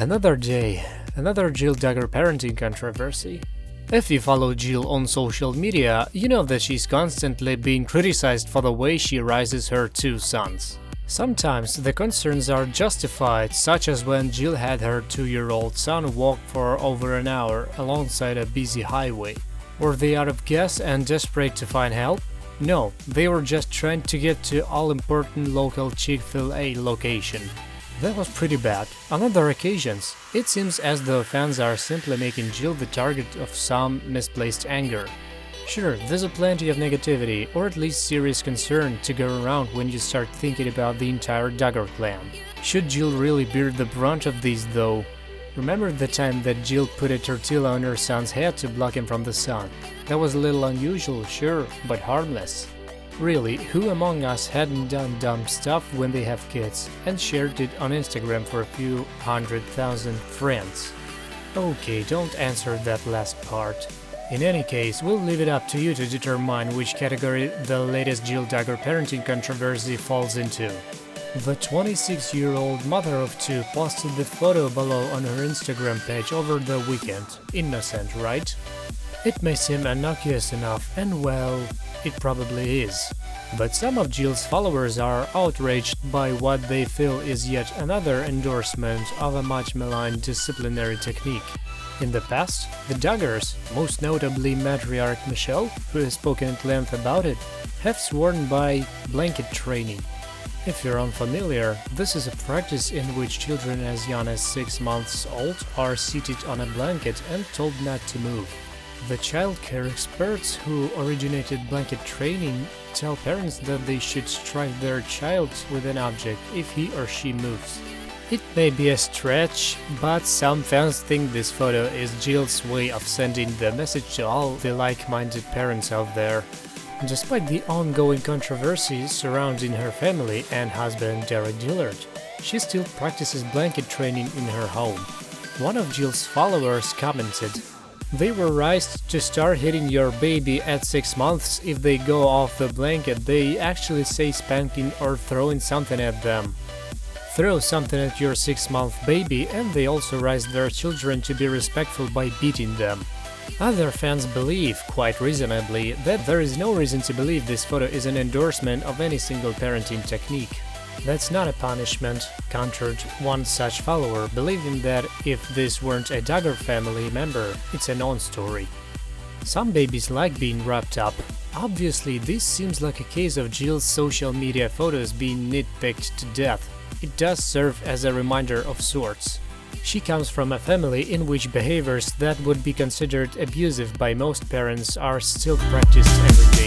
Another day, another Jill Duggar parenting controversy. If you follow Jill on social media, you know that she's constantly being criticized for the way she raises her two sons. Sometimes the concerns are justified, such as when Jill had her 2-year-old son walk for over an hour alongside a busy highway. Were they out of gas and desperate to find help? No, they were just trying to get to all-important local Chick-Fil-A location. That was pretty bad. On other occasions, it seems as though fans are simply making Jill the target of some misplaced anger. Sure, there's plenty of negativity, or at least serious concern, to go around when you start thinking about the entire Duggar clan. Should Jill really bear the brunt of these, though? Remember the time that Jill put a tortilla on her son's head to block him from the sun? That was a little unusual, sure, but harmless. Really, who among us hadn't done dumb stuff when they have kids and shared it on Instagram for a few 100,000 friends? Okay, don't answer that last part. In any case, we'll leave it up to you to determine which category the latest Jill Duggar parenting controversy falls into. The 26-year-old mother of two posted the photo below on her Instagram page over the weekend. Innocent, right? It may seem innocuous enough, and well, it probably is. But some of Jill's followers are outraged by what they feel is yet another endorsement of a much maligned disciplinary technique. In the past, the Duggars, most notably matriarch Michelle, who has spoken at length about it, have sworn by blanket training. If you're unfamiliar, this is a practice in which children as young as 6 months old are seated on a blanket and told not to move. The child care experts who originated blanket training tell parents that they should strike their child with an object if he or she moves. It may be a stretch, but some fans think this photo is Jill's way of sending the message to all the like-minded parents out there. Despite the ongoing controversies surrounding her family and husband Derek Dillard, she still practices blanket training in her home. One of Jill's followers commented, "They were raised to start hitting your baby at 6 months if they go off the blanket. They actually say spanking or throwing something at them. Throw something at your 6-month baby, and they also raise their children to be respectful by beating them." Other fans believe, quite reasonably, that there is no reason to believe this photo is an endorsement of any single parenting technique. "That's not a punishment," countered one such follower, believing that if this weren't a Duggar family member, it's a non-story. Some babies like being wrapped up. Obviously, this seems like a case of Jill's social media photos being nitpicked to death. It does serve as a reminder of sorts. She comes from a family in which behaviors that would be considered abusive by most parents are still practiced every day.